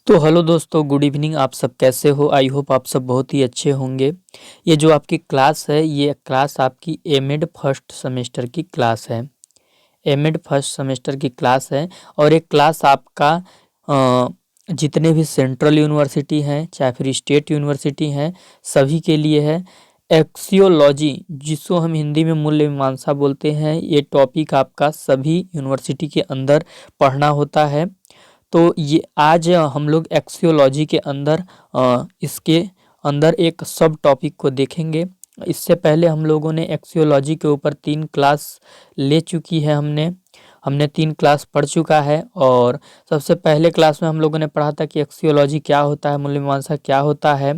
तो हेलो दोस्तों, good evening. आप सब कैसे हो? आई होप आप सब बहुत ही अच्छे होंगे। ये जो आपकी क्लास है, ये क्लास आपकी एमएड फर्स्ट सेमेस्टर की क्लास है। एमएड फर्स्ट सेमेस्टर की क्लास है और एक क्लास आपका जितने भी सेंट्रल यूनिवर्सिटी हैं चाहे फिर स्टेट यूनिवर्सिटी हैं, सभी के लिए है। एक्सियोलॉजी, जिसको हम हिंदी में मूल्य मीमांसा बोलते हैं, ये टॉपिक आपका सभी यूनिवर्सिटी के अंदर पढ़ना होता है। तो ये आज हम लोग एक्सियोलॉजी के अंदर इसके अंदर एक सब टॉपिक को देखेंगे। इससे पहले हम लोगों ने एक्सियोलॉजी के ऊपर 3 क्लास ले चुकी है। हमने 3 क्लास पढ़ चुका है और सबसे पहले क्लास में हम लोगों ने पढ़ा था कि एक्सियोलॉजी क्या होता है, मूल्य मीमांसा क्या होता है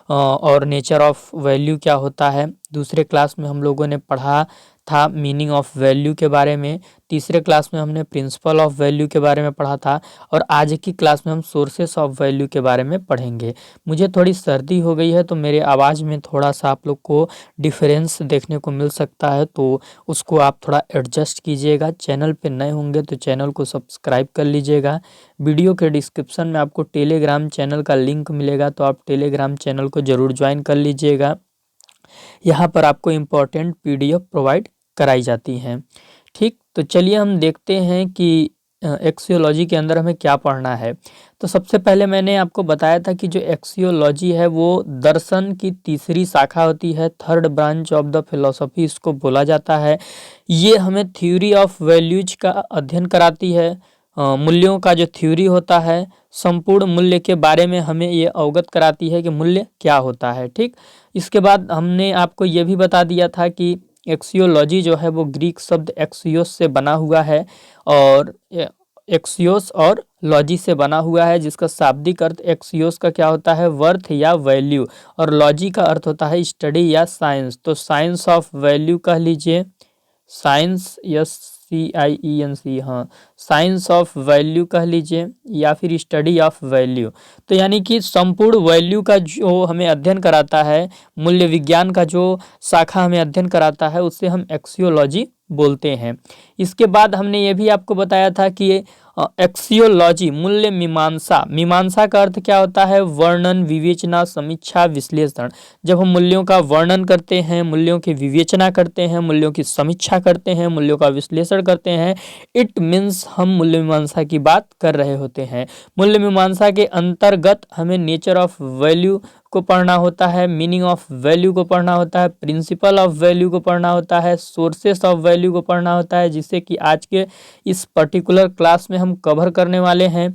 और नेचर ऑफ वैल्यू क्या होता है। दूसरे क्लास में हम लोगों ने पढ़ा था मीनिंग ऑफ वैल्यू के बारे में। तीसरे क्लास में हमने प्रिंसिपल ऑफ वैल्यू के बारे में पढ़ा था और आज की क्लास में हम सोर्सेस ऑफ वैल्यू के बारे में पढ़ेंगे। मुझे थोड़ी सर्दी हो गई है तो मेरे आवाज़ में थोड़ा सा आप लोग को डिफरेंस देखने को मिल सकता है, तो उसको आप थोड़ा एडजस्ट कीजिएगा। चैनल पे नए होंगे तो चैनल को सब्सक्राइब कर लीजिएगा। वीडियो के डिस्क्रिप्शन में आपको टेलीग्राम चैनल का लिंक मिलेगा, तो आप टेलीग्राम चैनल को ज़रूर ज्वाइन कर लीजिएगा। यहाँ पर आपको इम्पोर्टेंट पीडीएफ प्रोवाइड कराई जाती हैं। ठीक, तो चलिए हम देखते हैं कि एक्सियोलॉजी के अंदर हमें क्या पढ़ना है। तो सबसे पहले मैंने आपको बताया था कि जो एक्सियोलॉजी है वो दर्शन की तीसरी शाखा होती है, third branch of the philosophy इसको बोला जाता है। ये हमें थ्योरी ऑफ वैल्यूज का अध्ययन कराती है। मूल्यों का जो थ्योरी होता है, संपूर्ण मूल्य के बारे में हमें ये अवगत कराती है कि मूल्य क्या होता है। ठीक, इसके बाद हमने आपको ये भी बता दिया था कि एक्सियोलॉजी जो है वो ग्रीक शब्द एक्सियोस से बना हुआ है और एक्सियोस और लॉजी से बना हुआ है, जिसका शाब्दिक अर्थ एक्सियोस का क्या होता है, वर्थ या वैल्यू, और लॉजी का अर्थ होता है स्टडी या साइंस। तो साइंस ऑफ वैल्यू कह लीजिए, साइंस SCIENC, हाँ, साइंस ऑफ वैल्यू कह लीजिए या फिर स्टडी ऑफ वैल्यू। तो यानी कि संपूर्ण वैल्यू का जो हमें अध्ययन कराता है, मूल्य विज्ञान का जो शाखा हमें अध्ययन कराता है, उससे हम एक्सियोलॉजी बोलते हैं। इसके बाद हमने ये भी आपको बताया था कि एक्सियोलॉजी मूल्य मीमांसा, मीमांसा का अर्थ क्या होता है, वर्णन, विवेचना, समीक्षा, विश्लेषण। जब हम मूल्यों का वर्णन करते हैं, मूल्यों की विवेचना करते हैं, मूल्यों की समीक्षा करते हैं, मूल्यों का विश्लेषण करते हैं, इट मीन्स हम मूल्य मीमांसा की बात कर रहे होते हैं। मूल्य मीमांसा के अंतर्गत हमें नेचर ऑफ वैल्यू को पढ़ना होता है, मीनिंग ऑफ वैल्यू को पढ़ना होता है, प्रिंसिपल ऑफ वैल्यू को पढ़ना होता है, सोर्सेस ऑफ वैल्यू को पढ़ना होता है, जिससे कि आज के इस पर्टिकुलर क्लास में हम कवर करने वाले हैं।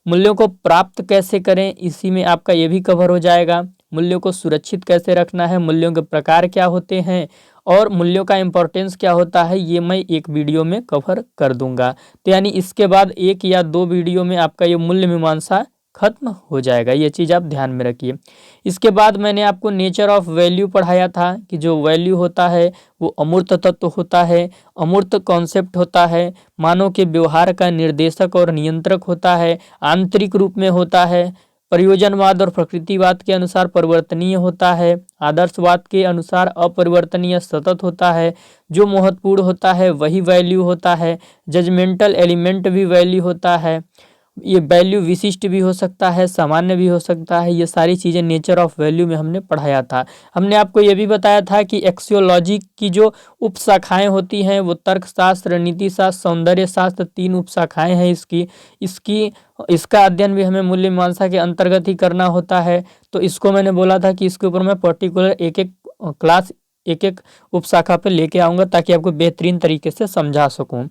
मूल्यों को प्राप्त कैसे करें, इसी में आपका ये भी कवर हो जाएगा। मूल्यों को सुरक्षित कैसे रखना है, मूल्यों के प्रकार क्या होते हैं और मूल्यों का इम्पोर्टेंस क्या होता है, ये मैं एक वीडियो में कवर कर दूंगा। तो यानी इसके बाद 1 या 2 वीडियो में आपका ये मूल्य मीमांसा खत्म हो जाएगा, ये चीज़ आप ध्यान में रखिए। इसके बाद मैंने आपको नेचर ऑफ वैल्यू पढ़ाया था कि जो वैल्यू होता है वो अमूर्त तत्व होता है, अमूर्त कॉन्सेप्ट होता है, मानव के व्यवहार का निर्देशक और नियंत्रक होता है, आंतरिक रूप में होता है, प्रयोजनवाद और प्रकृतिवाद के अनुसार परिवर्तनीय होता है, आदर्शवाद के अनुसार अपरिवर्तनीय सतत होता है, जो महत्वपूर्ण होता है वही वैल्यू होता है, जजमेंटल एलिमेंट भी वैल्यू होता है, ये वैल्यू विशिष्ट भी हो सकता है, सामान्य भी हो सकता है। ये सारी चीज़ें नेचर ऑफ वैल्यू में हमने पढ़ाया था। हमने आपको ये भी बताया था कि एक्सियोलॉजी की जो उपशाखाएं होती हैं वो तर्कशास्त्र, नीतिशास्त्र, सौंदर्य शास्त्र, 3 उपशाखाएं हैं इसकी इसका अध्ययन भी हमें मूल्य मीमांसा के अंतर्गत ही करना होता है। तो इसको मैंने बोला था कि इसके ऊपर मैं पर्टिकुलर एक एक क्लास, एक एक उपशाखा पे लेके आऊँगा ताकि आपको बेहतरीन तरीके से समझा सकूँ।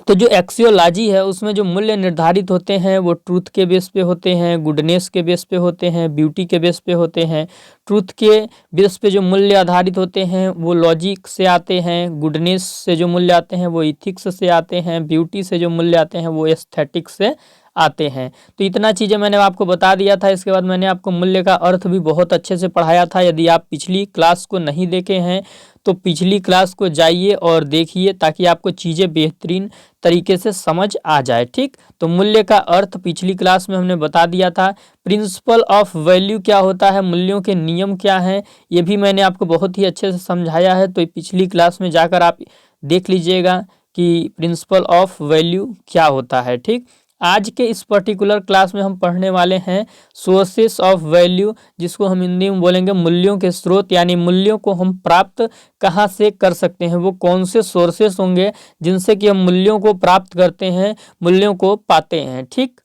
तो जो एक्सियोलॉजी है उसमें जो मूल्य निर्धारित होते हैं वो ट्रूथ के बेस पे होते हैं, गुडनेस के बेस पे होते हैं, ब्यूटी के बेस पे होते हैं। ट्रूथ के बेस पे जो मूल्य आधारित होते हैं वो लॉजिक से आते हैं, गुडनेस से जो मूल्य आते हैं वो इथिक्स से आते हैं, ब्यूटी से जो मूल्य आते हैं वो एस्थेटिक्स से आते हैं। तो इतना चीज़ें मैंने आपको बता दिया था। इसके बाद मैंने आपको मूल्य का अर्थ भी बहुत अच्छे से पढ़ाया था। यदि आप पिछली क्लास को नहीं देखे हैं तो पिछली क्लास को जाइए और देखिए ताकि आपको चीज़ें बेहतरीन तरीके से समझ आ जाए। ठीक, तो मूल्य का अर्थ पिछली क्लास में हमने बता दिया था। प्रिंसिपल ऑफ वैल्यू क्या होता है, मूल्यों के नियम क्या हैं, ये भी मैंने आपको बहुत ही अच्छे से समझाया है। तो पिछली क्लास में जाकर आप देख लीजिएगा कि प्रिंसिपल ऑफ वैल्यू क्या होता है। ठीक, आज के इस पर्टिकुलर क्लास में हम पढ़ने वाले हैं सोर्सेस ऑफ वैल्यू, जिसको हम हिंदी में बोलेंगे मूल्यों के स्रोत, यानी मूल्यों को हम प्राप्त कहाँ से कर सकते हैं, वो कौन से सोर्सेस होंगे जिनसे कि हम मूल्यों को प्राप्त करते हैं, मूल्यों को पाते हैं। ठीक,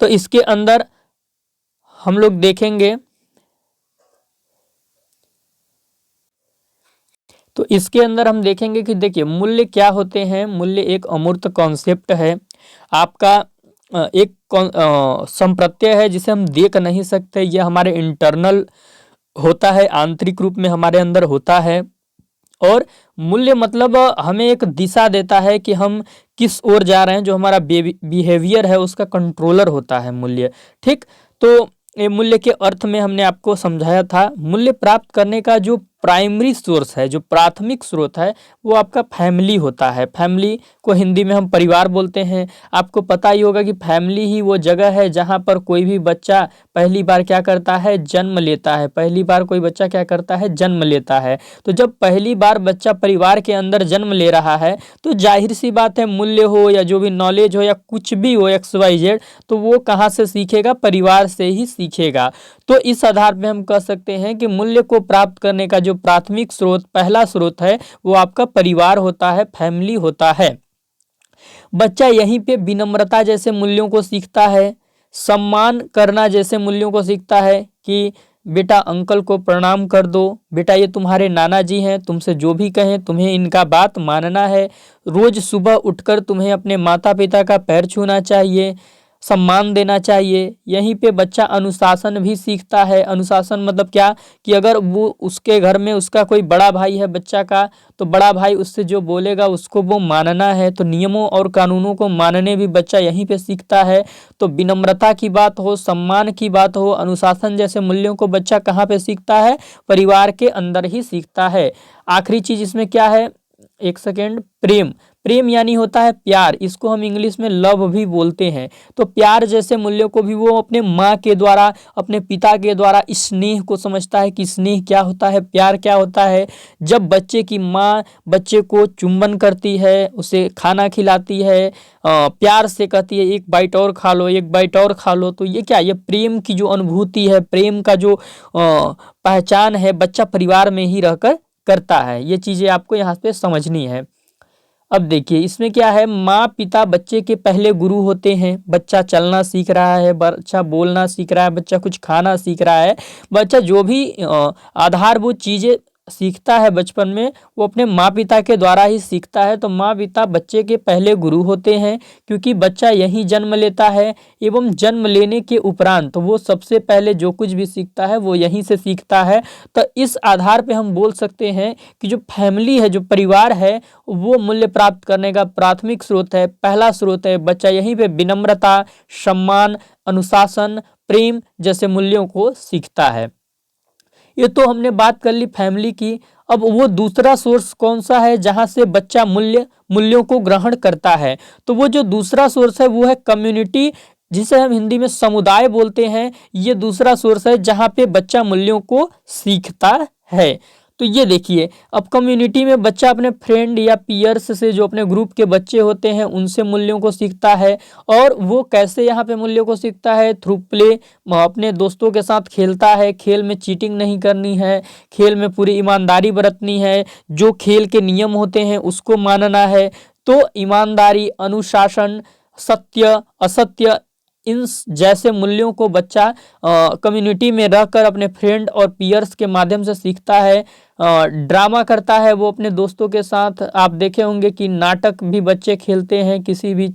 तो इसके अंदर हम लोग देखेंगे, तो इसके अंदर हम देखेंगे कि देखिए मूल्य क्या होते हैं। मूल्य एक अमूर्त कॉन्सेप्ट है, आपका एक संप्रत्यय है जिसे हम देख नहीं सकते, यह हमारे इंटरनल होता है, आंतरिक रूप में हमारे अंदर होता है। और मूल्य मतलब हमें एक दिशा देता है कि हम किस ओर जा रहे हैं, जो हमारा बिहेवियर है उसका कंट्रोलर होता है मूल्य। ठीक, तो ये मूल्य के अर्थ में हमने आपको समझाया था। मूल्य प्राप्त करने का जो प्राइमरी सोर्स है, जो प्राथमिक स्रोत है, वो आपका फैमिली होता है। फैमिली को हिंदी में हम परिवार बोलते हैं। आपको पता ही होगा कि फैमिली ही वो जगह है जहाँ पर कोई भी बच्चा पहली बार क्या करता है, जन्म लेता है। पहली बार कोई बच्चा क्या करता है, जन्म लेता है। तो जब पहली बार बच्चा परिवार के अंदर जन्म ले रहा है, तो जाहिर सी बात है, मूल्य हो या जो भी नॉलेज हो या कुछ भी हो XYZ, तो वो कहाँ से सीखेगा, परिवार से ही सीखेगा। तो इस आधार पे हम कह सकते हैं कि मूल्य को प्राप्त करने का जो प्राथमिक स्रोत, पहला स्रोत है, वो आपका परिवार होता है, फैमिली होता है। बच्चा यहीं पे विनम्रता जैसे मूल्यों को सीखता है, सम्मान करना जैसे मूल्यों को सीखता है कि बेटा अंकल को प्रणाम कर दो, बेटा ये तुम्हारे नाना जी हैं, तुमसे जो भी कहें तुम्हें इनका बात मानना है, रोज सुबह उठकर तुम्हें अपने माता पिता का पैर छूना चाहिए, सम्मान देना चाहिए। यहीं पे बच्चा अनुशासन भी सीखता है। अनुशासन मतलब क्या, कि अगर वो उसके घर में उसका कोई बड़ा भाई है बच्चा का, तो बड़ा भाई उससे जो बोलेगा उसको वो मानना है। तो नियमों और कानूनों को मानने भी बच्चा यहीं पे सीखता है। तो विनम्रता की बात हो, सम्मान की बात हो, अनुशासन जैसे मूल्यों को बच्चा कहाँ पे सीखता है, परिवार के अंदर ही सीखता है। आखिरी चीज इसमें क्या है, एक सेकेंड, प्रेम। प्रेम यानी होता है प्यार, इसको हम इंग्लिश में लव भी बोलते हैं। तो प्यार जैसे मूल्यों को भी वो अपने माँ के द्वारा, अपने पिता के द्वारा स्नेह को समझता है कि स्नेह क्या होता है, प्यार क्या होता है। जब बच्चे की माँ बच्चे को चुंबन करती है, उसे खाना खिलाती है, प्यार से कहती है एक बाइट और खा लो, एक बाइट और खा लो, तो ये क्या, ये प्रेम की जो अनुभूति है, प्रेम का जो पहचान है, बच्चा परिवार में ही रहकर करता है। ये चीजें आपको यहाँ पे समझनी है। अब देखिए इसमें क्या है, माँ पिता बच्चे के पहले गुरु होते हैं। बच्चा चलना सीख रहा है, बच्चा बोलना सीख रहा है, बच्चा कुछ खाना सीख रहा है, बच्चा जो भी आधारभूत चीजें सीखता है बचपन में, वो अपने माँ पिता के द्वारा ही सीखता है। तो माँ पिता बच्चे के पहले गुरु होते हैं, क्योंकि बच्चा यहीं जन्म लेता है, एवं जन्म लेने के उपरांत तो वो सबसे पहले जो कुछ भी सीखता है वो यहीं से सीखता है। तो इस आधार पे हम बोल सकते हैं कि जो फैमिली है, जो परिवार है, वो मूल्य प्राप्त करने का प्राथमिक स्रोत है, पहला स्रोत है। बच्चा यहीं पे विनम्रता, सम्मान, अनुशासन, प्रेम जैसे मूल्यों को सीखता है। ये तो हमने बात कर ली फैमिली की। अब वो दूसरा सोर्स कौन सा है जहां से बच्चा मूल्यों को ग्रहण करता है, तो वो जो दूसरा सोर्स है वो है कम्युनिटी, जिसे हम हिंदी में समुदाय बोलते हैं। ये दूसरा सोर्स है जहां पे बच्चा मूल्यों को सीखता है। तो ये देखिए, अब कम्युनिटी में बच्चा अपने फ्रेंड या पीयर्स से, जो अपने ग्रुप के बच्चे होते हैं, उनसे मूल्यों को सीखता है। और वो कैसे यहाँ पे मूल्यों को सीखता है, थ्रू प्ले। अपने दोस्तों के साथ खेलता है, खेल में चीटिंग नहीं करनी है, खेल में पूरी ईमानदारी बरतनी है, जो खेल के नियम होते हैं उसको मानना है। तो ईमानदारी, अनुशासन, सत्य, असत्य, इन जैसे मूल्यों को बच्चा कम्युनिटी में रहकर अपने फ्रेंड और पीयर्स के माध्यम से सीखता है। ड्रामा करता है वो अपने दोस्तों के साथ। आप देखे होंगे कि नाटक भी बच्चे खेलते हैं, किसी भी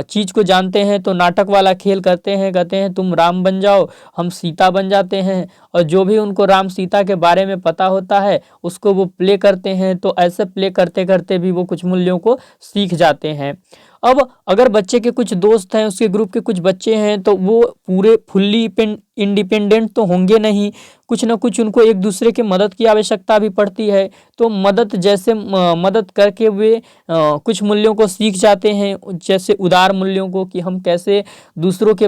चीज को जानते हैं तो नाटक वाला खेल करते हैं, कहते हैं तुम राम बन जाओ, हम सीता बन जाते हैं। और जो भी उनको राम सीता के बारे में पता होता है उसको वो प्ले करते हैं। तो ऐसे प्ले करते करते भी वो कुछ मूल्यों को सीख जाते हैं। अब अगर बच्चे के कुछ दोस्त हैं, उसके ग्रुप के कुछ बच्चे हैं, तो वो पूरे फुल्ली इंडिपेंडेंट तो होंगे नहीं, कुछ ना कुछ उनको एक दूसरे की मदद की आवश्यकता भी पड़ती है। तो मदद करके वे कुछ मूल्यों को सीख जाते हैं, जैसे उदार मूल्यों को, कि हम कैसे दूसरों के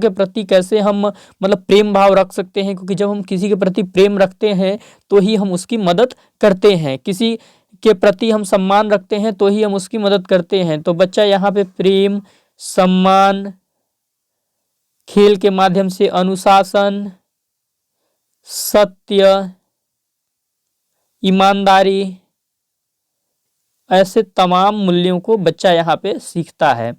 प्रति कैसे हम मतलब प्रेम भाव रख सकते हैं। क्योंकि जब हम किसी के प्रति प्रेम रखते हैं तो ही हम उसकी मदद करते हैं। के प्रति हम सम्मान रखते हैं तो ही हम उसकी मदद करते हैं। तो बच्चा यहाँ पे प्रेम, सम्मान, खेल के माध्यम से अनुशासन, सत्य, ईमानदारी, ऐसे तमाम मूल्यों को बच्चा यहाँ पे सीखता है।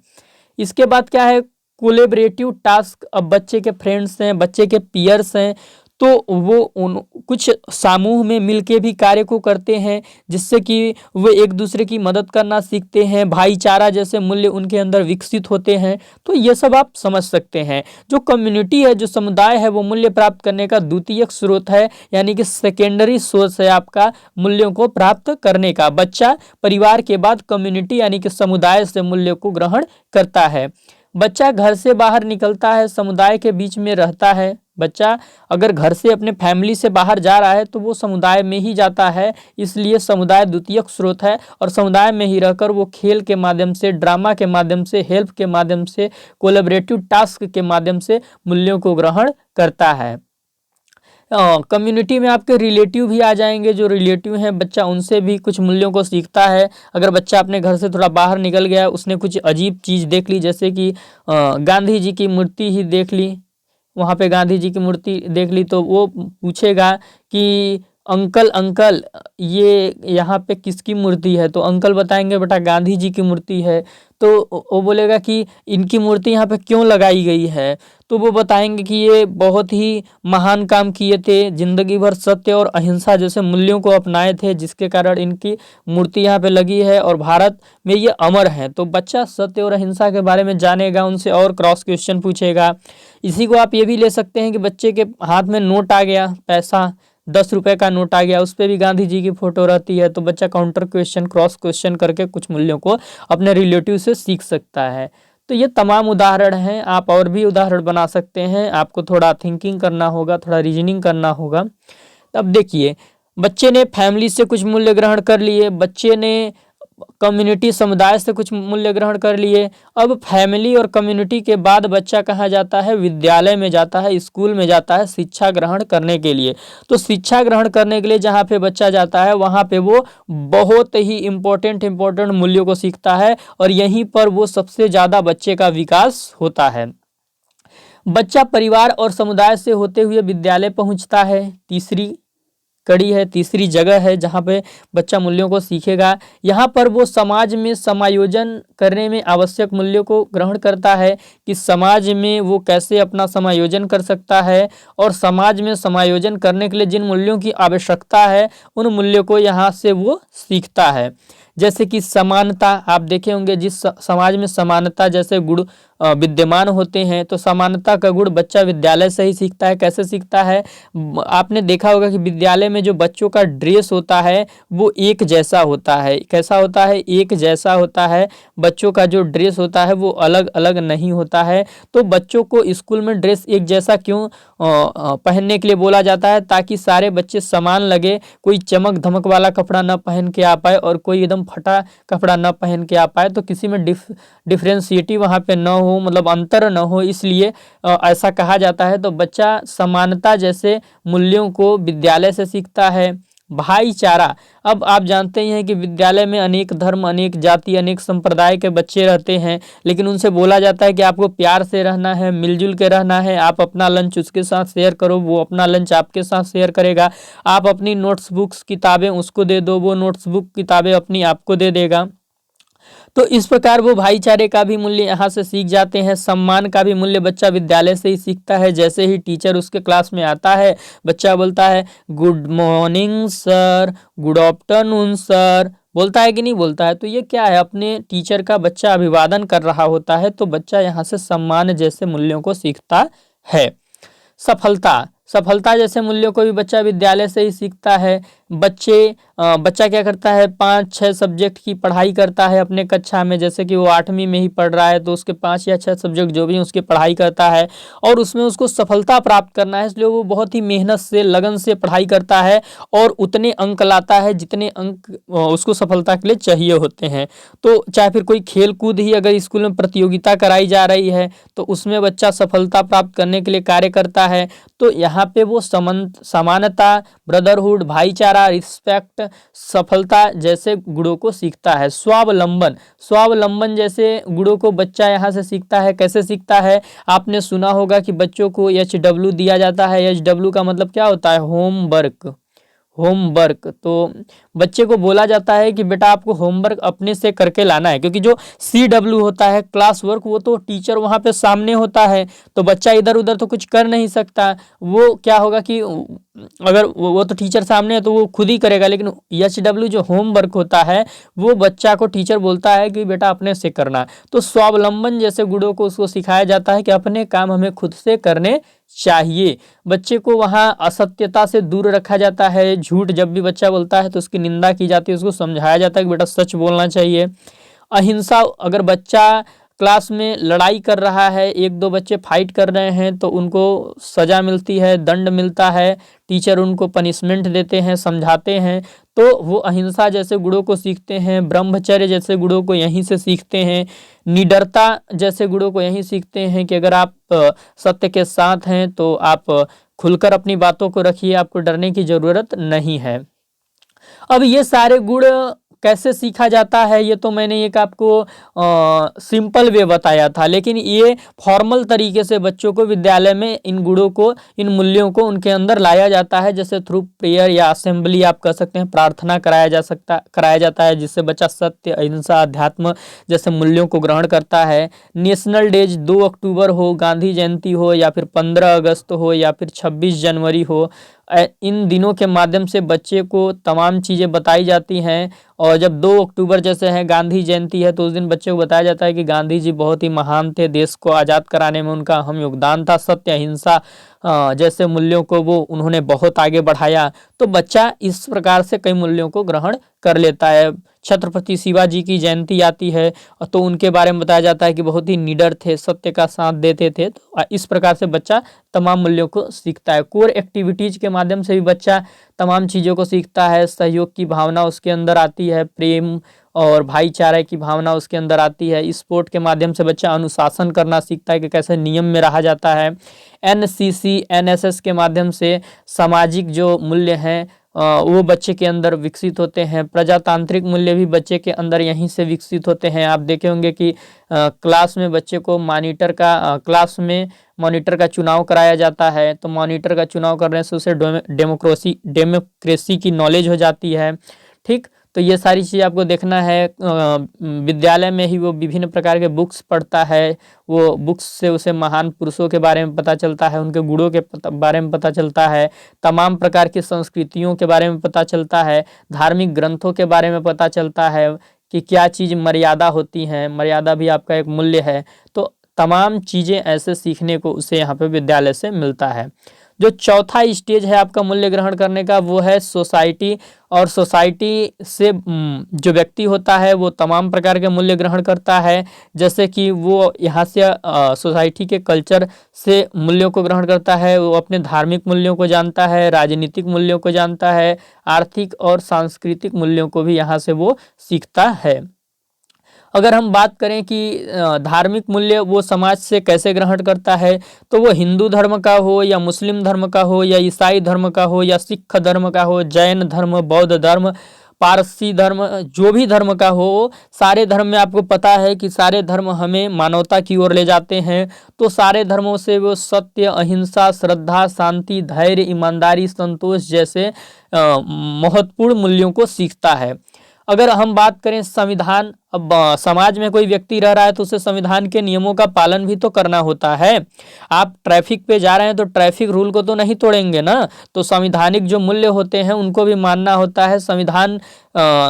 इसके बाद क्या है, कोलेबरेटिव टास्क। अब बच्चे के फ्रेंड्स हैं, बच्चे के पीयर्स हैं, तो वो कुछ समूह में मिलके भी कार्य को करते हैं, जिससे कि वो एक दूसरे की मदद करना सीखते हैं, भाईचारा जैसे मूल्य उनके अंदर विकसित होते हैं। तो ये सब आप समझ सकते हैं। जो कम्युनिटी है, जो समुदाय है, वो मूल्य प्राप्त करने का द्वितीयक स्रोत है, यानी कि सेकेंडरी सोर्स है आपका मूल्यों को प्राप्त करने का। बच्चा परिवार के बाद कम्युनिटी यानी कि समुदाय से मूल्य को ग्रहण करता है। बच्चा घर से बाहर निकलता है, समुदाय के बीच में रहता है। बच्चा अगर घर से अपने फैमिली से बाहर जा रहा है तो वो समुदाय में ही जाता है, इसलिए समुदाय द्वितीयक स्रोत है। और समुदाय में ही रहकर वो खेल के माध्यम से, ड्रामा के माध्यम से, हेल्प के माध्यम से, कोलैबोरेटिव टास्क के माध्यम से मूल्यों को ग्रहण करता है। कम्युनिटी में आपके रिलेटिव भी आ जाएंगे। जो रिलेटिव हैं, बच्चा उनसे भी कुछ मूल्यों को सीखता है। अगर बच्चा अपने घर से थोड़ा बाहर निकल गया, उसने कुछ अजीब चीज़ देख ली, जैसे कि गांधी जी की मूर्ति ही देख ली, वहाँ पे गांधी जी की मूर्ति देख ली, तो वो पूछेगा कि अंकल अंकल ये यहाँ पे किसकी मूर्ति है? तो अंकल बताएंगे बेटा गांधी जी की मूर्ति है। तो वो बोलेगा कि इनकी मूर्ति यहाँ पे क्यों लगाई गई है? तो वो बताएंगे कि ये बहुत ही महान काम किए थे, जिंदगी भर सत्य और अहिंसा जैसे मूल्यों को अपनाए थे, जिसके कारण इनकी मूर्ति यहाँ पे लगी है और भारत में ये अमर है। तो बच्चा सत्य और अहिंसा के बारे में जानेगा, उनसे और क्रॉस क्वेश्चन पूछेगा। इसी को आप ये भी ले सकते हैं कि बच्चे के हाथ में नोट आ गया, पैसा 10 रुपए का नोट आ गया, उस पर भी गांधी जी की फोटो रहती है, तो बच्चा काउंटर क्वेश्चन, क्रॉस क्वेश्चन करके कुछ मूल्यों को अपने रिलेटिव से सीख सकता है। तो ये तमाम उदाहरण हैं, आप और भी उदाहरण बना सकते हैं। आपको थोड़ा थिंकिंग करना होगा, थोड़ा रीजनिंग करना होगा। अब देखिए, बच्चे ने फैमिली से कुछ मूल्य ग्रहण कर लिए, बच्चे ने कम्युनिटी समुदाय से कुछ मूल्य ग्रहण कर लिए। अब फैमिली और कम्युनिटी के बाद बच्चा कहाँ जाता है? विद्यालय में जाता है, स्कूल में जाता है शिक्षा ग्रहण करने के लिए। तो शिक्षा ग्रहण करने के लिए जहाँ पे बच्चा जाता है, वहाँ पे वो बहुत ही इम्पोर्टेंट मूल्यों को सीखता है, और यहीं पर वो सबसे ज़्यादा बच्चे का विकास होता है। बच्चा परिवार और समुदाय से होते हुए विद्यालय पहुँचता है। तीसरी कड़ी है, तीसरी जगह है जहाँ पे बच्चा मूल्यों को सीखेगा। यहाँ पर वो समाज में समायोजन करने में आवश्यक मूल्यों को ग्रहण करता है कि समाज में वो कैसे अपना समायोजन कर सकता है, और समाज में समायोजन करने के लिए जिन मूल्यों की आवश्यकता है उन मूल्यों को यहाँ से वो सीखता है। जैसे कि समानता, आप देखे होंगे जिस समाज में समानता जैसे गुण विद्यमान होते हैं, तो समानता का गुण बच्चा विद्यालय से ही सीखता है। कैसे सीखता है? आपने देखा होगा कि विद्यालय में जो बच्चों का ड्रेस होता है वो एक जैसा होता है। कैसा होता है? एक जैसा होता है। बच्चों का जो ड्रेस होता है वो अलग अलग नहीं होता है। तो बच्चों को स्कूल में ड्रेस एक जैसा क्यों पहनने के लिए बोला जाता है? ताकि सारे बच्चे समान लगे, कोई चमक धमक वाला कपड़ा न पहन के आ पाए और कोई एकदम फटा कपड़ा न पहन के आ पाए, तो किसी में डिफ्रेंशिएटी वहाँ पे न हो, मतलब अंतर न हो, इसलिए ऐसा कहा जाता है। तो बच्चा समानता जैसे मूल्यों को विद्यालय से सीखता है। भाईचारा, अब आप जानते ही हैं कि विद्यालय में अनेक धर्म, अनेक जाति, अनेक संप्रदाय के बच्चे रहते हैं, लेकिन उनसे बोला जाता है कि आपको प्यार से रहना है, मिलजुल के रहना है। आप अपना लंच उसके साथ शेयर करो, वो अपना लंच आपके साथ शेयर करेगा। आप अपनी नोट्स बुक्स किताबें उसको दे दो, वो नोट्स बुक किताबें अपनी आपको दे देगा। तो इस प्रकार वो भाईचारे का भी मूल्य यहाँ से सीख जाते हैं। सम्मान का भी मूल्य बच्चा विद्यालय से ही सीखता है। जैसे ही टीचर उसके क्लास में आता है, बच्चा बोलता है good morning sir, good afternoon sir, बोलता है कि नहीं बोलता है? तो ये क्या है? अपने टीचर का बच्चा अभिवादन कर रहा होता है। तो बच्चा यहाँ से सम्मान जैसे मूल्यों को सीखता है। सफलता जैसे मूल्यों को भी बच्चा विद्यालय से ही सीखता है। बच्चा क्या करता है? 5-6 सब्जेक्ट की पढ़ाई करता है अपने कक्षा में। जैसे कि वो 8वीं में ही पढ़ रहा है, तो उसके 5 या 6 सब्जेक्ट जो भी हैं उसकी पढ़ाई करता है, और उसमें उसको सफलता प्राप्त करना है, इसलिए वो बहुत ही मेहनत से, लगन से पढ़ाई करता है और उतने अंक लाता है जितने अंक उसको सफलता के लिए चाहिए होते हैं। तो चाहे फिर कोई खेल कूद ही अगर स्कूल में प्रतियोगिता कराई जा रही है, तो उसमें बच्चा सफलता प्राप्त करने के लिए कार्य करता है। तो यहाँ पे वो समानता, ब्रदरहुड, भाईचारा अधिकारा, रिस्पेक्ट, सफलता जैसे गुणों को सीखता है। स्वावलंबन, स्वावलंबन जैसे गुणों को बच्चा यहाँ से सीखता है। कैसे सीखता है? आपने सुना होगा कि बच्चों को HW दिया जाता है। HW का मतलब क्या होता है? होमवर्क। होमवर्क, तो बच्चे को बोला जाता है कि बेटा आपको होमवर्क अपने से करके लाना है, क्योंकि जो CW होता है क्लास वर्क, वो तो टीचर वहाँ पे सामने होता है, तो बच्चा इधर उधर तो कुछ कर नहीं सकता। वो क्या होगा कि अगर वो तो टीचर सामने है तो वो खुद ही करेगा, लेकिन HW जो होमवर्क होता है वो बच्चा को टीचर बोलता है कि बेटा अपने से करना। तो स्वावलंबन जैसे गुणों को उसको सिखाया जाता है कि अपने काम हमें खुद से करने चाहिए। बच्चे को वहाँ असत्यता से दूर रखा जाता है। झूठ जब भी बच्चा बोलता है तो उसकी निंदा की जाती है, उसको समझाया जाता है कि बेटा सच बोलना चाहिए। अहिंसा, अगर बच्चा क्लास में लड़ाई कर रहा है, एक दो बच्चे फाइट कर रहे हैं तो उनको सजा मिलती है, दंड मिलता है, टीचर उनको पनिशमेंट देते हैं, समझाते हैं, तो वो अहिंसा जैसे गुणों को सीखते हैं। ब्रह्मचर्य जैसे गुणों को यहीं से सीखते हैं। निडरता जैसे गुणों को यहीं सीखते हैं कि अगर आप सत्य के साथ हैं तो आप खुलकर अपनी बातों को रखिए, आपको डरने की ज़रूरत नहीं है। अब ये सारे गुण कैसे सीखा जाता है, ये तो मैंने एक आपको सिंपल वे बताया था, लेकिन ये फॉर्मल तरीके से बच्चों को विद्यालय में इन गुणों को, इन मूल्यों को उनके अंदर लाया जाता है। जैसे थ्रू प्रेयर या असेंबली आप कह सकते हैं, प्रार्थना कराया जाता है, जिससे बच्चा सत्य, अहिंसा, अध्यात्म जैसे मूल्यों को ग्रहण करता है। नेशनल डेज 2 अक्टूबर हो, गांधी जयंती हो, या फिर 15 अगस्त हो, या फिर 26 जनवरी हो, इन दिनों के माध्यम से बच्चे को तमाम चीज़ें बताई जाती हैं। और जब 2 अक्टूबर जैसे है गांधी जयंती है, तो उस दिन बच्चे को बताया जाता है कि गांधी जी बहुत ही महान थे, देश को आज़ाद कराने में उनका अहम योगदान था, सत्य, अहिंसा जैसे मूल्यों को वो उन्होंने बहुत आगे बढ़ाया। तो बच्चा इस प्रकार से कई मूल्यों को ग्रहण कर लेता है। छत्रपति शिवाजी की जयंती आती है तो उनके बारे में बताया जाता है कि बहुत ही निडर थे, सत्य का साथ देते थे। तो इस प्रकार से बच्चा तमाम मूल्यों को सीखता है। कोर एक्टिविटीज के माध्यम से भी बच्चा तमाम चीज़ों को सीखता है। सहयोग की भावना उसके अंदर आती है, प्रेम और भाईचारे की भावना उसके अंदर आती है। स्पोर्ट के माध्यम से बच्चा अनुशासन करना सीखता है कि कैसे नियम में रहा जाता है। NCC NSS के माध्यम से सामाजिक जो मूल्य हैं वो बच्चे के अंदर विकसित होते हैं। प्रजातांत्रिक मूल्य भी बच्चे के अंदर यहीं से विकसित होते हैं। आप देखे होंगे कि क्लास में बच्चे को क्लास में मॉनिटर का चुनाव कराया जाता है, तो मॉनिटर का चुनाव करने से उसे डेमोक्रेसी की नॉलेज हो जाती है। ठीक, तो ये सारी चीज़ आपको देखना है। विद्यालय में ही वो विभिन्न प्रकार के बुक्स पढ़ता है, वो बुक्स से उसे महान पुरुषों के बारे में पता चलता है, उनके गुणों के बारे में पता चलता है, तमाम प्रकार की संस्कृतियों के बारे में पता चलता है, धार्मिक ग्रंथों के बारे में पता चलता है कि क्या चीज़ मर्यादा होती हैं, मर्यादा भी आपका एक मूल्य है। तो तमाम चीज़ें ऐसे सीखने को उसे यहाँ पे विद्यालय से मिलता है। जो चौथा स्टेज है आपका मूल्य ग्रहण करने का, वो है सोसाइटी। और सोसाइटी से जो व्यक्ति होता है वो तमाम प्रकार के मूल्य ग्रहण करता है, जैसे कि वो यहाँ से सोसाइटी के कल्चर से मूल्यों को ग्रहण करता है। वो अपने धार्मिक मूल्यों को जानता है, राजनीतिक मूल्यों को जानता है, आर्थिक और सांस्कृतिक मूल्यों को भी यहाँ से वो सीखता है। अगर हम बात करें कि धार्मिक मूल्य वो समाज से कैसे ग्रहण करता है, तो वो हिंदू धर्म का हो या मुस्लिम धर्म का हो या ईसाई धर्म का हो या सिख धर्म का हो, जैन धर्म, बौद्ध धर्म, पारसी धर्म, जो भी धर्म का हो, सारे धर्म में आपको पता है कि सारे धर्म हमें मानवता की ओर ले जाते हैं। तो सारे धर्मों से वो सत्य, अहिंसा, श्रद्धा, शांति, धैर्य, ईमानदारी, संतोष जैसे महत्वपूर्ण मूल्यों को सीखता है। अगर हम बात करें संविधान, अब समाज में कोई व्यक्ति रह रहा है तो उसे संविधान के नियमों का पालन भी तो करना होता है। आप ट्रैफिक पे जा रहे हैं तो ट्रैफिक रूल को तो नहीं तोड़ेंगे ना, तो संवैधानिक जो मूल्य होते हैं उनको भी मानना होता है। संविधान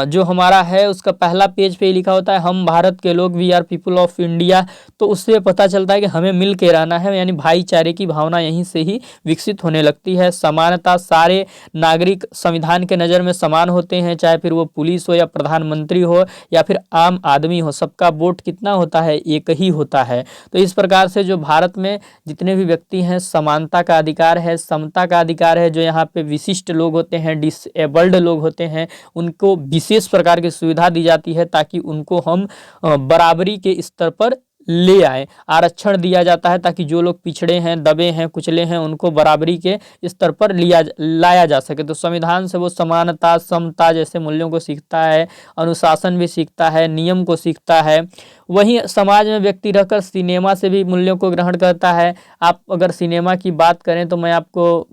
जो हमारा है उसका पहला पेज पे लिखा होता है, हम भारत के लोग, we are people of India. तो उससे पता चलता है कि हमें मिल के रहना है, यानी भाईचारे की भावना यहीं से ही विकसित होने लगती है। समानता, सारे नागरिक संविधान के नज़र में समान होते हैं, चाहे फिर वो पुलिस हो या प्रधानमंत्री हो या फिर आम आदमी हो, सबका वोट कितना होता है, एक ही होता है। तो इस प्रकार से जो भारत में जितने भी व्यक्ति हैं, समानता का अधिकार है, समता का अधिकार है। जो यहाँ पे विशिष्ट लोग होते हैं, डिसेबल्ड लोग होते हैं, उनको विशेष प्रकार की सुविधा दी जाती है ताकि उनको हम बराबरी के स्तर पर ले आए। आरक्षण दिया जाता है ताकि जो लोग पिछड़े हैं, दबे हैं, कुचले हैं, उनको बराबरी के स्तर पर लाया जा सके। तो संविधान से वो समानता, समता जैसे मूल्यों को सीखता है, अनुशासन भी सीखता है, नियम को सीखता है। वहीं समाज में व्यक्ति रहकर सिनेमा से भी मूल्यों को ग्रहण करता है। आप अगर सिनेमा की बात करें तो मैं आपको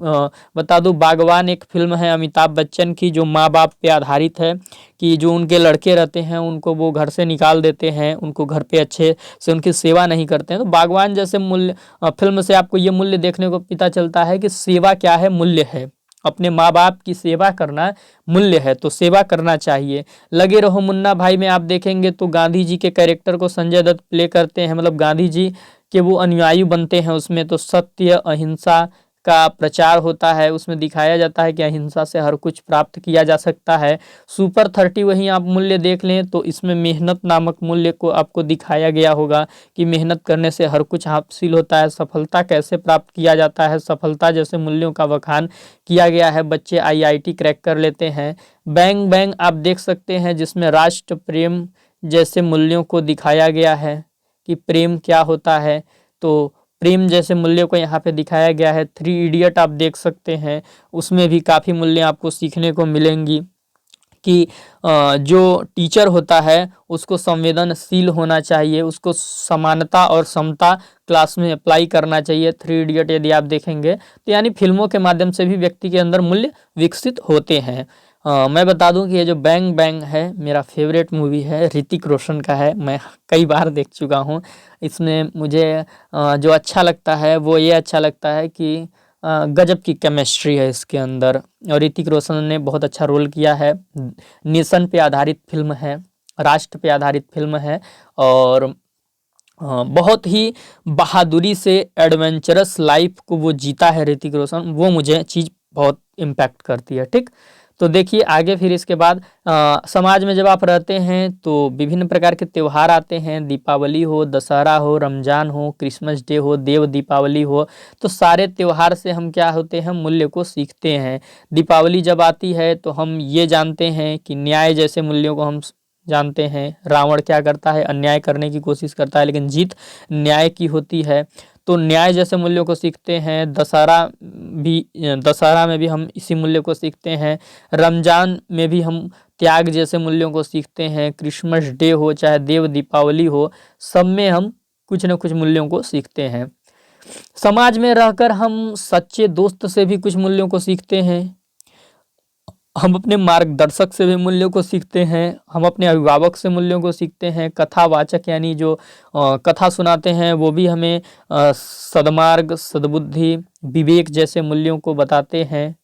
बता दूं, बागवान एक फिल्म है अमिताभ बच्चन की, जो माँ बाप पे आधारित है कि जो उनके लड़के रहते हैं उनको वो घर से निकाल देते हैं, उनको घर पे अच्छे से उनकी सेवा नहीं करते हैं। तो बागवान जैसे मूल्य फिल्म से आपको ये मूल्य देखने को पता चलता है कि सेवा क्या है, मूल्य है। अपने माँ बाप की सेवा करना मूल्य है, तो सेवा करना चाहिए। लगे रहो मुन्ना भाई में आप देखेंगे तो गांधी जी के कैरेक्टर को संजय दत्त प्ले करते हैं, मतलब गांधी जी के वो अनुयायी बनते हैं उसमें। तो सत्य अहिंसा का प्रचार होता है, उसमें दिखाया जाता है कि अहिंसा से हर कुछ प्राप्त किया जा सकता है। सुपर 30 वहीं आप मूल्य देख लें तो इसमें मेहनत नामक मूल्य को आपको दिखाया गया होगा कि मेहनत करने से हर कुछ हासिल होता है, सफलता कैसे प्राप्त किया जाता है, सफलता जैसे मूल्यों का बखान किया गया है। बच्चे आईआईटी क्रैक कर लेते हैं। बैंग बैंग आप देख सकते हैं जिसमें राष्ट्र प्रेम जैसे मूल्यों को दिखाया गया है कि प्रेम क्या होता है, तो प्रेम जैसे मूल्यों को यहाँ पे दिखाया गया है। 3 इडियट आप देख सकते हैं, उसमें भी काफ़ी मूल्य आपको सीखने को मिलेंगी कि जो टीचर होता है उसको संवेदनशील होना चाहिए, उसको समानता और समता क्लास में अप्लाई करना चाहिए। 3 इडियट यदि आप देखेंगे तो यानी फिल्मों के माध्यम से भी व्यक्ति के अंदर मूल्य विकसित होते हैं। मैं बता दूं कि ये जो बैंग बैंग है मेरा फेवरेट मूवी है, ऋतिक रोशन का है, मैं कई बार देख चुका हूँ। इसमें मुझे जो अच्छा लगता है वो ये अच्छा लगता है कि गजब की केमिस्ट्री है इसके अंदर, और ऋतिक रोशन ने बहुत अच्छा रोल किया है। नेशन पे आधारित फिल्म है, राष्ट्र पे आधारित फिल्म है, और बहुत ही बहादुरी से एडवेंचरस लाइफ को वो जीता है ऋतिक रोशन, वो मुझे चीज़ बहुत इम्पैक्ट करती है। ठीक, तो देखिए आगे फिर इसके बाद समाज में जब आप रहते हैं तो विभिन्न प्रकार के त्यौहार आते हैं, दीपावली हो, दशहरा हो, रमजान हो, क्रिसमस डे हो, देव दीपावली हो, तो सारे त्यौहार से हम क्या होते हैं, मूल्य को सीखते हैं। दीपावली जब आती है तो हम ये जानते हैं कि न्याय जैसे मूल्यों को हम जानते हैं। रावण क्या करता है, अन्याय करने की कोशिश करता है लेकिन जीत न्याय की होती है, तो न्याय जैसे मूल्यों को सीखते हैं। दशहरा में भी हम इसी मूल्य को सीखते हैं। रमजान में भी हम त्याग जैसे मूल्यों को सीखते हैं। क्रिसमस डे हो चाहे देव दीपावली हो, सब में हम कुछ न कुछ मूल्यों को सीखते हैं। समाज में रहकर हम सच्चे दोस्त से भी कुछ मूल्यों को सीखते हैं। हम अपने मार्गदर्शक से भी मूल्यों को सीखते हैं, हम अपने अभिभावक से मूल्यों को सीखते हैं। कथावाचक यानी जो कथा सुनाते हैं वो भी हमें सद्मार्ग, सद्बुद्धि, विवेक जैसे मूल्यों को बताते हैं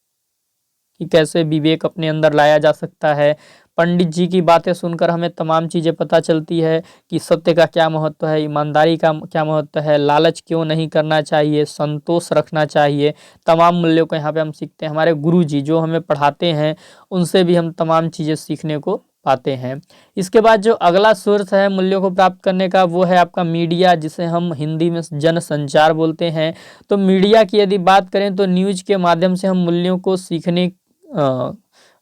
कि कैसे विवेक अपने अंदर लाया जा सकता है। पंडित जी की बातें सुनकर हमें तमाम चीज़ें पता चलती है कि सत्य का क्या महत्व है, ईमानदारी का क्या महत्व है, लालच क्यों नहीं करना चाहिए, संतोष रखना चाहिए। तमाम मूल्यों को यहाँ पे हम सीखते हैं। हमारे गुरु जी जो हमें पढ़ाते हैं उनसे भी हम तमाम चीज़ें सीखने को पाते हैं। इसके बाद जो अगला सोर्स है मूल्यों को प्राप्त करने का वो है आपका मीडिया, जिसे हम हिंदी में जनसंचार बोलते हैं। तो मीडिया की यदि बात करें तो न्यूज़ के माध्यम से हम मूल्यों को सीखने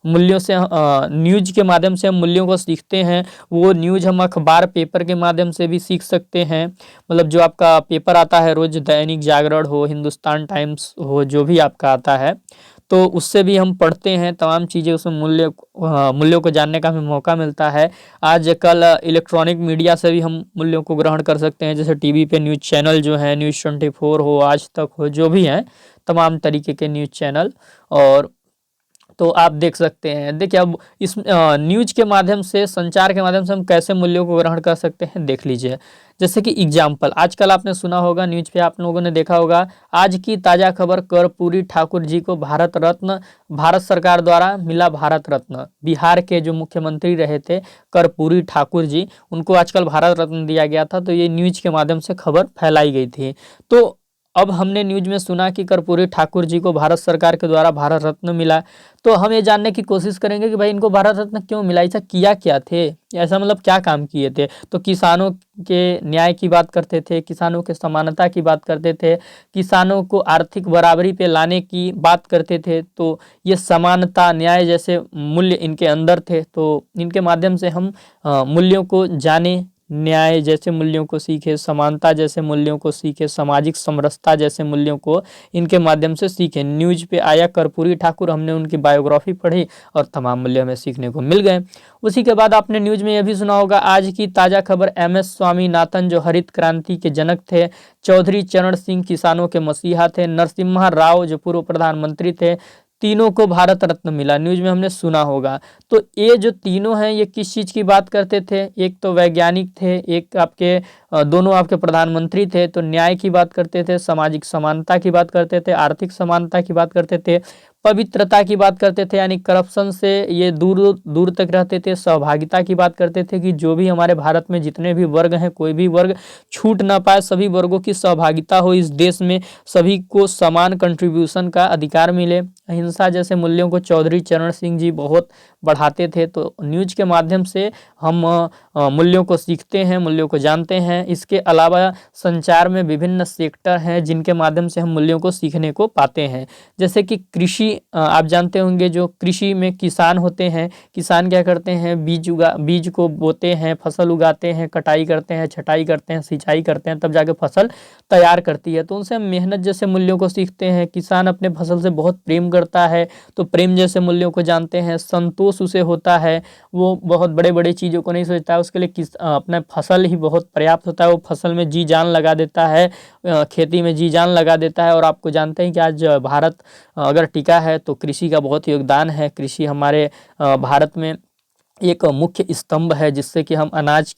न्यूज के माध्यम से हम मूल्यों को सीखते हैं। वो न्यूज हम अखबार पेपर के माध्यम से भी सीख सकते हैं। मतलब जो आपका पेपर आता है रोज, दैनिक जागरण हो, हिंदुस्तान टाइम्स हो, जो भी आपका आता है, तो उससे भी हम पढ़ते हैं तमाम चीज़ें, उसमें मूल्यों को जानने का हमें मौका मिलता है। आजकल इलेक्ट्रॉनिक मीडिया से भी हम मूल्यों को ग्रहण कर सकते हैं, जैसे टीवी पे न्यूज़ चैनल जो है, न्यूज़ 24 हो, आज तक हो, जो भी हैं तमाम तरीके के न्यूज़ चैनल, और तो आप देख सकते हैं। देखिए अब इस न्यूज के माध्यम से, संचार के माध्यम से हम कैसे मूल्यों को ग्रहण कर सकते हैं, देख लीजिए। जैसे कि एग्जाम्पल, आजकल आपने सुना होगा, न्यूज पे आप लोगों ने देखा होगा, आज की ताज़ा खबर, कर्पूरी ठाकुर जी को भारत रत्न भारत सरकार द्वारा मिला। भारत रत्न, बिहार के जो मुख्यमंत्री रहे थे कर्पूरी ठाकुर जी, उनको आजकल भारत रत्न दिया गया था। तो ये न्यूज के माध्यम से खबर फैलाई गई थी। तो अब हमने न्यूज में सुना कि कर्पूरी ठाकुर जी को भारत सरकार के द्वारा भारत रत्न मिला, तो हम ये जानने की कोशिश करेंगे कि भाई इनको भारत रत्न क्यों मिला, ऐसा किया क्या थे, ऐसा मतलब क्या काम किए थे। तो किसानों के न्याय की बात करते थे, किसानों के समानता की बात करते थे, किसानों को आर्थिक बराबरी पे लाने की बात करते थे। तो ये समानता, न्याय जैसे मूल्य इनके अंदर थे। तो इनके माध्यम से हम मूल्यों को जाने, न्याय जैसे मूल्यों को सीखे, समानता जैसे मूल्यों को सीखे, सामाजिक समरसता जैसे मूल्यों को इनके माध्यम से सीखे। न्यूज पे आया कर्पूरी ठाकुर, हमने उनकी बायोग्राफी पढ़ी और तमाम मूल्य हमें सीखने को मिल गए। उसी के बाद आपने न्यूज में यह भी सुना होगा, आज की ताज़ा खबर, MS स्वामीनाथन जो हरित क्रांति के जनक थे, चौधरी चरण सिंह किसानों के मसीहा थे, नरसिम्हा राव जो पूर्व प्रधानमंत्री थे, तीनों को भारत रत्न मिला। न्यूज में हमने सुना होगा। तो ये जो तीनों हैं ये किस चीज़ की बात करते थे? एक तो वैज्ञानिक थे, एक आपके दोनों आपके प्रधानमंत्री थे। तो न्याय की बात करते थे, सामाजिक समानता की बात करते थे, आर्थिक समानता की बात करते थे, पवित्रता की बात करते थे, यानी करप्शन से ये दूर दूर तक रहते थे, सहभागिता की बात करते थे कि जो भी हमारे भारत में जितने भी वर्ग हैं कोई भी वर्ग छूट ना पाए, सभी वर्गों की सहभागिता हो इस देश में, सभी को समान कंट्रीब्यूशन का अधिकार मिले। अहिंसा जैसे मूल्यों को चौधरी चरण सिंह जी बहुत बढ़ाते थे। तो न्यूज के माध्यम से हम मूल्यों को सीखते हैं, मूल्यों को जानते हैं। इसके अलावा संचार में विभिन्न सेक्टर हैं जिनके माध्यम से हम मूल्यों को सीखने को पाते हैं। जैसे कि कृषि, आप जानते होंगे जो कृषि में किसान होते हैं, किसान क्या करते हैं, बीज को बोते हैं, फसल उगाते हैं, कटाई करते हैं, छटाई करते हैं, सिंचाई करते हैं, तब जाके फसल तैयार करती है। तो उनसे हम मेहनत जैसे मूल्यों को सीखते हैं। किसान अपने फसल से बहुत प्रेम करता है, तो प्रेम जैसे मूल्यों को जानते हैं। संतोष उसे होता है, वो बहुत बड़े बड़े चीज़ों को नहीं सोचता है, उसके लिए अपना फसल ही बहुत पर्याप्त होता है। वो फसल में जी जान लगा देता है, खेती में जी जान लगा देता है। और आपको जानते हैं कि आज भारत अगर टिका है तो कृषि का बहुत योगदान है। कृषि हमारे भारत में एक मुख्य स्तंभ है जिससे कि हम अनाज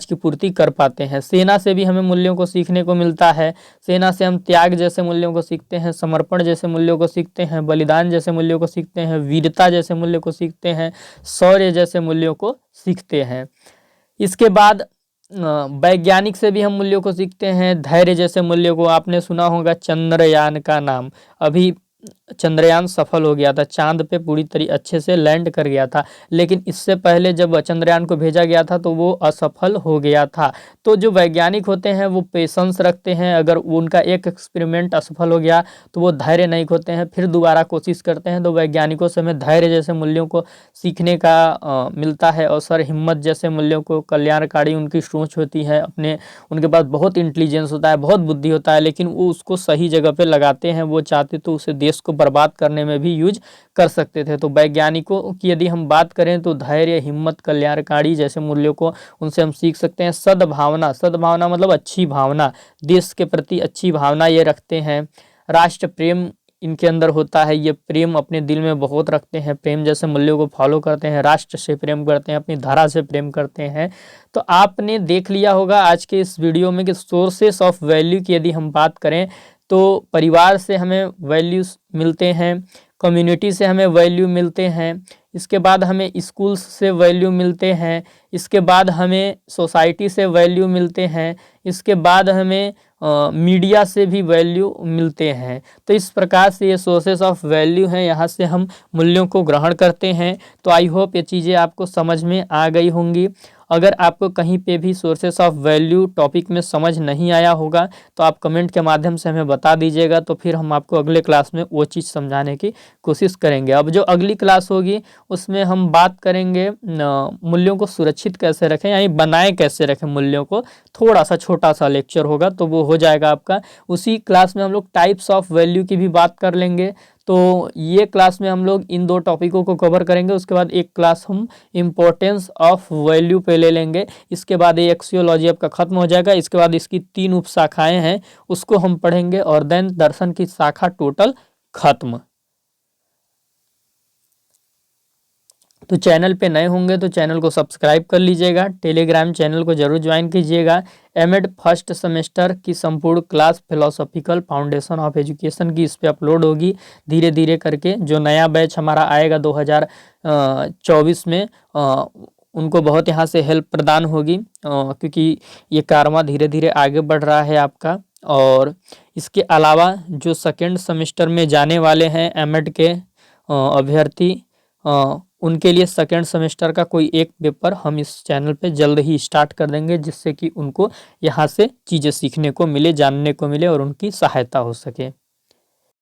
की पूर्ति कर पाते हैं। सेना से भी हमें मूल्यों को सीखने को मिलता है। सेना से हम त्याग जैसे मूल्यों को सीखते हैं, समर्पण जैसे मूल्यों को सीखते हैं, बलिदान जैसे मूल्यों को सीखते हैं, वीरता जैसे मूल्यों को सीखते हैं, शौर्य जैसे मूल्यों को सीखते हैं। इसके बाद वैज्ञानिक से भी हम मूल्यों को सीखते हैं। धैर्य जैसे मूल्यों को आपने सुना होगा, चंद्रयान का नाम, अभी चंद्रयान सफल हो गया था, चांद पे पूरी तरह अच्छे से लैंड कर गया था। लेकिन इससे पहले जब चंद्रयान को भेजा गया था तो वो असफल हो गया था। तो जो वैज्ञानिक होते हैं वो पेशेंस रखते हैं। अगर उनका एक एक्सपेरिमेंट असफल हो गया तो वो धैर्य नहीं खोते हैं, फिर दोबारा कोशिश करते हैं। तो वैज्ञानिकों से हमें धैर्य जैसे मूल्यों को सीखने का मिलता है अवसर। हिम्मत जैसे मूल्यों को, कल्याणकारी उनकी सोच होती है, उनके पास बहुत इंटेलिजेंस होता है, बहुत बुद्धि होता है, लेकिन वो उसको सही जगह पे लगाते हैं। वो चाहते तो उसे देश को बर्बाद करने में भी यूज कर सकते थे। तो वैज्ञानिकों की यदि हम बात करें तो धैर्य, हिम्मत, कल्याणकारी जैसे मूल्यों को उनसे हम सीख सकते हैं। सद्भावना मतलब अच्छी भावना, देश के प्रति अच्छी भावना ये रखते हैं। राष्ट्र प्रेम इनके अंदर होता है, ये प्रेम अपने दिल में बहुत रखते हैं, प्रेम जैसे मूल्यों को फॉलो करते हैं, राष्ट्र से प्रेम करते हैं, अपनी धरा से प्रेम करते हैं। तो आपने देख लिया होगा आज के इस वीडियो में कि सोर्सेस ऑफ वैल्यू की यदि हम बात करें तो परिवार से हमें वैल्यूज मिलते हैं, कम्युनिटी से हमें वैल्यू मिलते हैं, इसके बाद हमें स्कूल से वैल्यू मिलते हैं, इसके बाद हमें सोसाइटी से वैल्यू मिलते हैं, इसके बाद हमें मीडिया से भी वैल्यू मिलते हैं। तो इस प्रकार से ये सोर्सेस ऑफ वैल्यू हैं, यहाँ से हम मूल्यों को ग्रहण करते हैं। तो आई होप ये चीज़ें आपको समझ में आ गई होंगी। अगर आपको कहीं पे भी सोर्सेस ऑफ वैल्यू टॉपिक में समझ नहीं आया होगा तो आप कमेंट के माध्यम से हमें बता दीजिएगा, तो फिर हम आपको अगले क्लास में वो चीज़ समझाने की कोशिश करेंगे। अब जो अगली क्लास होगी उसमें हम बात करेंगे मूल्यों को सुरक्षित कैसे रखें, यानी बनाए कैसे रखें मूल्यों को। थोड़ा सा छोटा सा लेक्चर होगा तो वो हो जाएगा आपका। उसी क्लास में हम लोग टाइप्स ऑफ वैल्यू की भी बात कर लेंगे। तो ये क्लास में हम लोग इन दो टॉपिकों को कवर करेंगे। उसके बाद एक क्लास हम इम्पोर्टेंस ऑफ वैल्यू पे ले लेंगे। इसके बाद ये एक्सियोलॉजी आपका खत्म हो जाएगा। इसके बाद इसकी 3 उपशाखाएं हैं उसको हम पढ़ेंगे और देन दर्शन की शाखा टोटल खत्म। तो चैनल पे नए होंगे तो चैनल को सब्सक्राइब कर लीजिएगा, टेलीग्राम चैनल को जरूर ज्वाइन कीजिएगा। एमएड फर्स्ट सेमेस्टर की संपूर्ण class philosophical foundation of education की इस पे अपलोड होगी धीरे धीरे करके। जो नया बैच हमारा आएगा 2024 में उनको बहुत यहाँ से हेल्प प्रदान होगी क्योंकि ये कारवा धीरे धीरे आगे बढ़ रहा है आपका। और इसके अलावा जो सेकेंड सेमेस्टर में जाने वाले हैं एमएड के अभ्यर्थी उनके लिए सेकेंड सेमेस्टर का कोई एक पेपर हम इस चैनल पे जल्द ही स्टार्ट कर देंगे, जिससे कि उनको यहाँ से चीज़ें सीखने को मिले, जानने को मिले और उनकी सहायता हो सके।